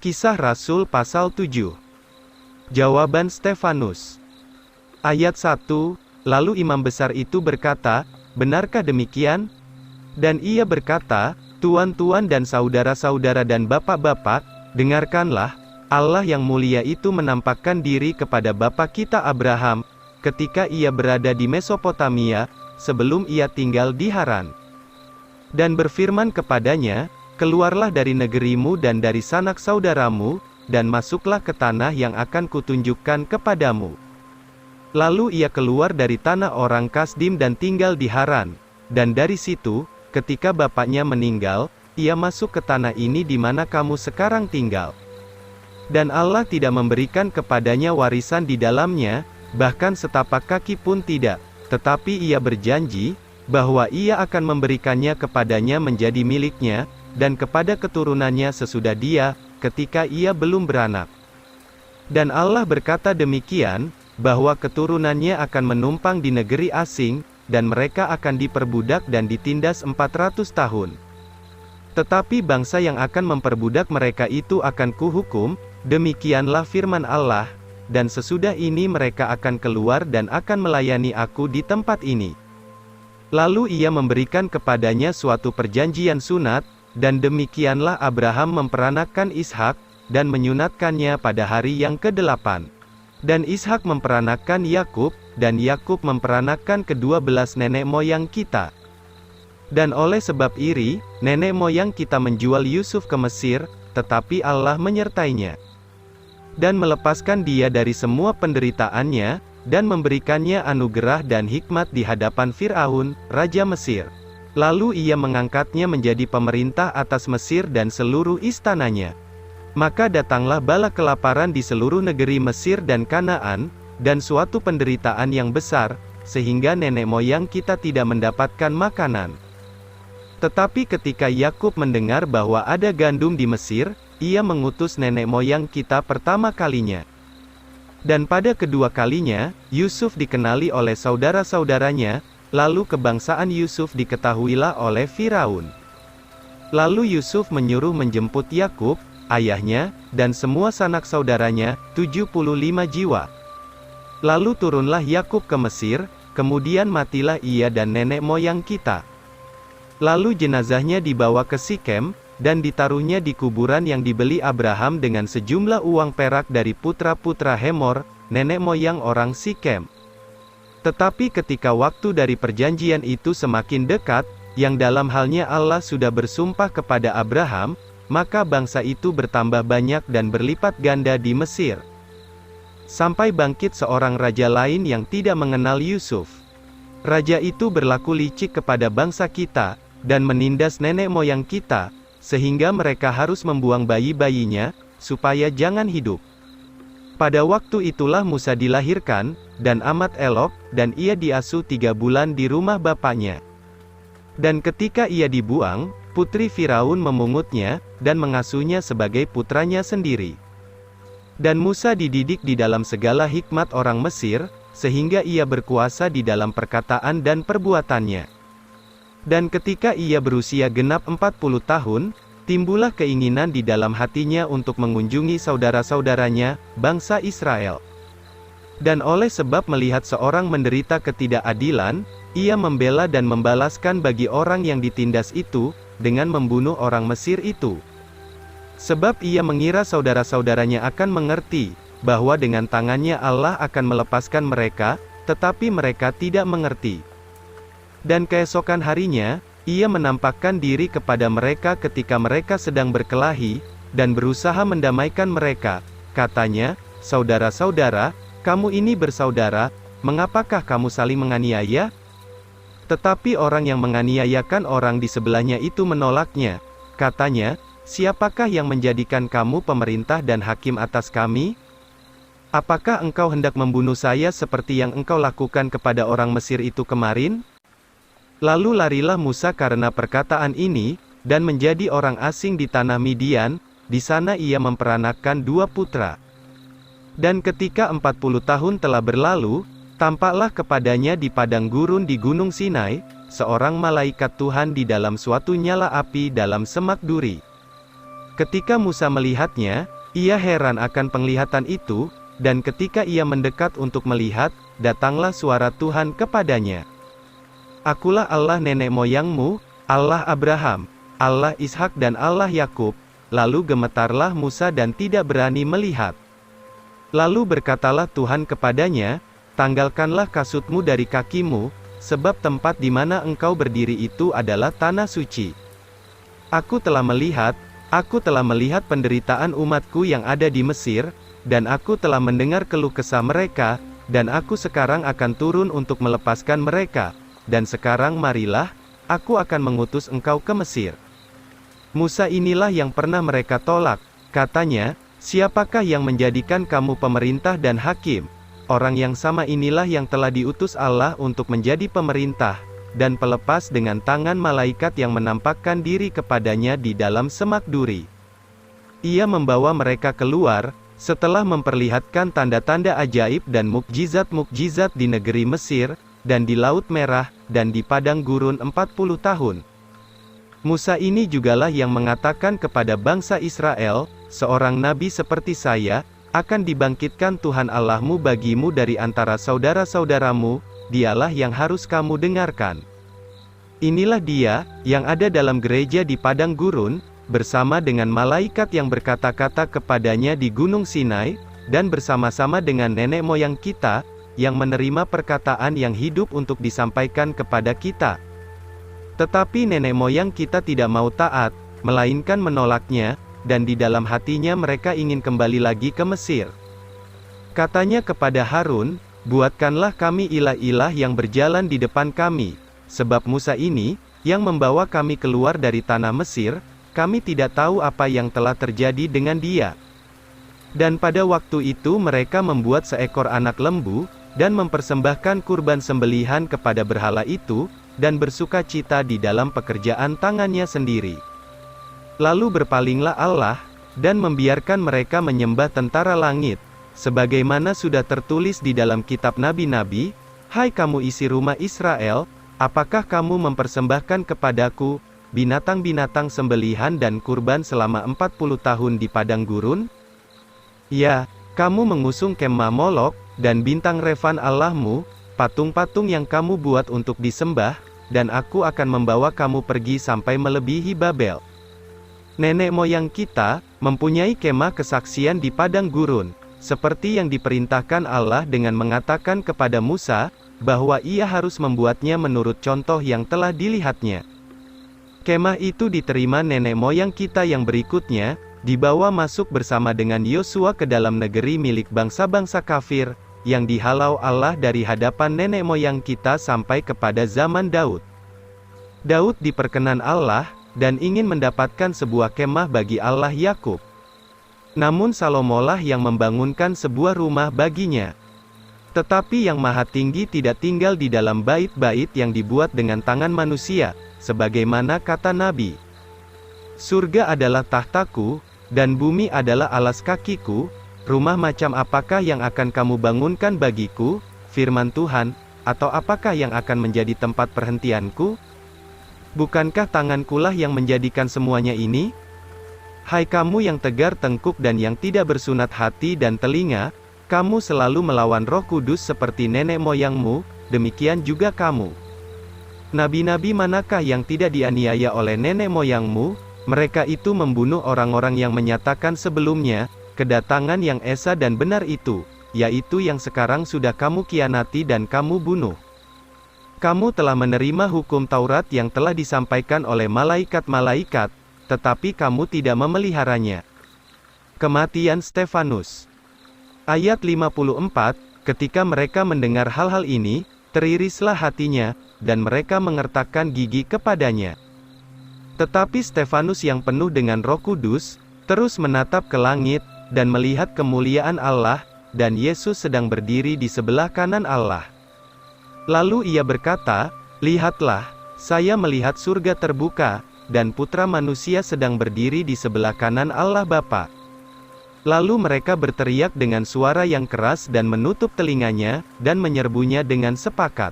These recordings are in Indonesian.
Kisah Rasul pasal 7. Jawaban Stefanus. Ayat 1, lalu imam besar itu berkata, "Benarkah demikian?" Dan ia berkata, "Tuan-tuan dan saudara-saudara dan bapak-bapak, dengarkanlah, Allah yang mulia itu menampakkan diri kepada bapa kita Abraham, ketika ia berada di Mesopotamia, sebelum ia tinggal di Haran. Dan berfirman kepadanya, keluarlah dari negerimu dan dari sanak saudaramu, dan masuklah ke tanah yang akan kutunjukkan kepadamu." Lalu ia keluar dari tanah orang Kasdim dan tinggal di Haran. Dan dari situ, ketika bapaknya meninggal, ia masuk ke tanah ini di mana kamu sekarang tinggal. Dan Allah tidak memberikan kepadanya warisan di dalamnya, bahkan setapak kaki pun tidak, tetapi ia berjanji, bahwa ia akan memberikannya kepadanya menjadi miliknya, dan kepada keturunannya sesudah dia, ketika ia belum beranak. Dan Allah berkata demikian, bahwa keturunannya akan menumpang di negeri asing, dan mereka akan diperbudak dan ditindas 400 tahun. Tetapi bangsa yang akan memperbudak mereka itu akan kuhukum, demikianlah firman Allah, dan sesudah ini mereka akan keluar dan akan melayani aku di tempat ini. Lalu ia memberikan kepadanya suatu perjanjian sunat, dan demikianlah Abraham memperanakkan Ishak, dan menyunatkannya pada hari yang ke-8. Dan Ishak memperanakkan Yakub, dan Yakub memperanakkan ke-12 nenek moyang kita. Dan oleh sebab iri, nenek moyang kita menjual Yusuf ke Mesir, tetapi Allah menyertainya. Dan melepaskan dia dari semua penderitaannya, dan memberikannya anugerah dan hikmat di hadapan Firaun, Raja Mesir. Lalu ia mengangkatnya menjadi pemerintah atas Mesir dan seluruh istananya. Maka datanglah bala kelaparan di seluruh negeri Mesir dan Kanaan, dan suatu penderitaan yang besar, sehingga nenek moyang kita tidak mendapatkan makanan. Tetapi ketika Yakub mendengar bahwa ada gandum di Mesir, ia mengutus nenek moyang kita pertama kalinya. Dan pada kedua kalinya, Yusuf dikenali oleh saudara-saudaranya, lalu kebangsaan Yusuf diketahuilah oleh Firaun. Lalu Yusuf menyuruh menjemput Yakub, ayahnya, dan semua sanak saudaranya, 75 jiwa. Lalu turunlah Yakub ke Mesir, kemudian matilah ia dan nenek moyang kita. Lalu jenazahnya dibawa ke Sikem, dan ditaruhnya di kuburan yang dibeli Abraham dengan sejumlah uang perak dari putra-putra Hemor, nenek moyang orang Sikem. Tetapi ketika waktu dari perjanjian itu semakin dekat, yang dalam halnya Allah sudah bersumpah kepada Abraham, maka bangsa itu bertambah banyak dan berlipat ganda di Mesir. Sampai bangkit seorang raja lain yang tidak mengenal Yusuf. Raja itu berlaku licik kepada bangsa kita, dan menindas nenek moyang kita, sehingga mereka harus membuang bayi-bayinya, supaya jangan hidup. Pada waktu itulah Musa dilahirkan, dan amat elok, dan ia diasuh 3 bulan di rumah bapaknya. Dan ketika ia dibuang, putri Firaun memungutnya, dan mengasuhnya sebagai putranya sendiri. Dan Musa dididik di dalam segala hikmat orang Mesir, sehingga ia berkuasa di dalam perkataan dan perbuatannya. Dan ketika ia berusia genap 40 tahun, timbullah keinginan di dalam hatinya untuk mengunjungi saudara-saudaranya, bangsa Israel. Dan oleh sebab melihat seorang menderita ketidakadilan, ia membela dan membalaskan bagi orang yang ditindas itu, dengan membunuh orang Mesir itu. Sebab ia mengira saudara-saudaranya akan mengerti, bahwa dengan tangannya Allah akan melepaskan mereka, tetapi mereka tidak mengerti. Dan keesokan harinya, ia menampakkan diri kepada mereka ketika mereka sedang berkelahi, dan berusaha mendamaikan mereka. Katanya, "Saudara-saudara, kamu ini bersaudara, mengapakah kamu saling menganiaya?" Tetapi orang yang menganiayakan orang di sebelahnya itu menolaknya. Katanya, "Siapakah yang menjadikan kamu pemerintah dan hakim atas kami? Apakah engkau hendak membunuh saya seperti yang engkau lakukan kepada orang Mesir itu kemarin?" Lalu larilah Musa karena perkataan ini, dan menjadi orang asing di tanah Midian. Di sana ia memperanakkan 2 putra. Dan ketika 40 tahun telah berlalu, tampaklah kepadanya di padang gurun di Gunung Sinai, seorang malaikat Tuhan di dalam suatu nyala api dalam semak duri. Ketika Musa melihatnya, Ia heran akan penglihatan itu, dan ketika ia mendekat untuk melihat, datanglah suara Tuhan kepadanya. Akulah Allah nenek moyangmu, Allah Abraham, Allah Ishak dan Allah Yakub. Lalu gemetarlah Musa dan tidak berani melihat. Lalu berkatalah Tuhan kepadanya, tanggalkanlah kasutmu dari kakimu, sebab tempat di mana engkau berdiri itu adalah tanah suci. Aku telah melihat penderitaan umatku yang ada di Mesir, dan aku telah mendengar keluh kesah mereka, dan aku sekarang akan turun untuk melepaskan mereka, dan sekarang marilah, aku akan mengutus engkau ke Mesir. Musa inilah yang pernah mereka tolak, katanya, siapakah yang menjadikan kamu pemerintah dan hakim? Orang yang sama inilah yang telah diutus Allah untuk menjadi pemerintah, dan pelepas dengan tangan malaikat yang menampakkan diri kepadanya di dalam semak duri. Ia membawa mereka keluar, setelah memperlihatkan tanda-tanda ajaib dan mukjizat-mukjizat di negeri Mesir, dan di Laut Merah, dan di padang gurun 40 tahun. Musa ini jugalah yang mengatakan kepada bangsa Israel, seorang nabi seperti saya, akan dibangkitkan Tuhan Allahmu bagimu dari antara saudara-saudaramu, dialah yang harus kamu dengarkan. Inilah dia, yang ada dalam gereja di padang gurun, bersama dengan malaikat yang berkata-kata kepadanya di Gunung Sinai, dan bersama-sama dengan nenek moyang kita, yang menerima perkataan yang hidup untuk disampaikan kepada kita. Tetapi nenek moyang kita tidak mau taat, melainkan menolaknya, dan di dalam hatinya mereka ingin kembali lagi ke Mesir. Katanya kepada Harun, buatkanlah kami ilah-ilah yang berjalan di depan kami, sebab Musa ini, yang membawa kami keluar dari tanah Mesir, kami tidak tahu apa yang telah terjadi dengan dia. Dan pada waktu itu mereka membuat seekor anak lembu, dan mempersembahkan kurban sembelihan kepada berhala itu, dan bersuka cita di dalam pekerjaan tangannya sendiri. Lalu berpalinglah Allah, dan membiarkan mereka menyembah tentara langit, sebagaimana sudah tertulis di dalam kitab nabi-nabi, hai kamu isi rumah Israel, apakah kamu mempersembahkan kepadaku, binatang-binatang sembelihan dan kurban selama 40 tahun di padang gurun? Ya, kamu mengusung kemah Molok, dan bintang Refan Allahmu, patung-patung yang kamu buat untuk disembah, dan aku akan membawa kamu pergi sampai melebihi Babel. Nenek moyang kita, mempunyai kemah kesaksian di padang gurun, seperti yang diperintahkan Allah dengan mengatakan kepada Musa, bahwa ia harus membuatnya menurut contoh yang telah dilihatnya. Kemah itu diterima nenek moyang kita yang berikutnya, dibawa masuk bersama dengan Yosua ke dalam negeri milik bangsa-bangsa kafir, yang dihalau Allah dari hadapan nenek moyang kita sampai kepada zaman Daud. Daud diperkenan Allah, dan ingin mendapatkan sebuah kemah bagi Allah Yakub. Namun Salomolah yang membangunkan sebuah rumah baginya. Tetapi yang Maha Tinggi tidak tinggal di dalam bait-bait yang dibuat dengan tangan manusia, sebagaimana kata Nabi. Surga adalah tahtaku, dan bumi adalah alas kakiku, rumah macam apakah yang akan kamu bangunkan bagiku, firman Tuhan, atau apakah yang akan menjadi tempat perhentianku? Bukankah tangankulah yang menjadikan semuanya ini? Hai kamu yang tegar tengkuk dan yang tidak bersunat hati dan telinga, kamu selalu melawan Roh Kudus seperti nenek moyangmu, demikian juga kamu. Nabi-nabi manakah yang tidak dianiaya oleh nenek moyangmu? Mereka itu membunuh orang-orang yang menyatakan sebelumnya, kedatangan yang esa dan benar itu, yaitu yang sekarang sudah kamu khianati dan kamu bunuh. Kamu telah menerima hukum Taurat yang telah disampaikan oleh malaikat-malaikat, tetapi kamu tidak memeliharanya. Kematian Stefanus. Ayat 54, ketika mereka mendengar hal-hal ini, teririslah hatinya, dan mereka mengertakkan gigi kepadanya. Tetapi Stefanus yang penuh dengan Roh Kudus, terus menatap ke langit, dan melihat kemuliaan Allah, dan Yesus sedang berdiri di sebelah kanan Allah. Lalu ia berkata, lihatlah, saya melihat surga terbuka, dan Putra Manusia sedang berdiri di sebelah kanan Allah Bapa. Lalu mereka berteriak dengan suara yang keras dan menutup telinganya, dan menyerbunya dengan sepakat.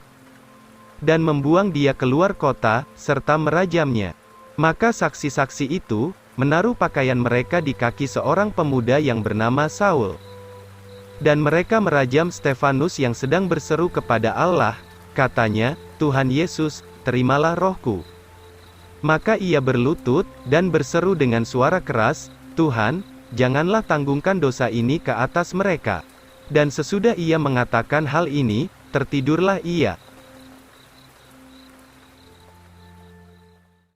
Dan membuang dia keluar kota, serta merajamnya. Maka saksi-saksi itu, menaruh pakaian mereka di kaki seorang pemuda yang bernama Saul. Dan mereka merajam Stefanus yang sedang berseru kepada Allah, katanya, "Tuhan Yesus, terimalah rohku." Maka ia berlutut, dan berseru dengan suara keras, "Tuhan, janganlah tanggungkan dosa ini ke atas mereka." Dan sesudah ia mengatakan hal ini, tertidurlah ia.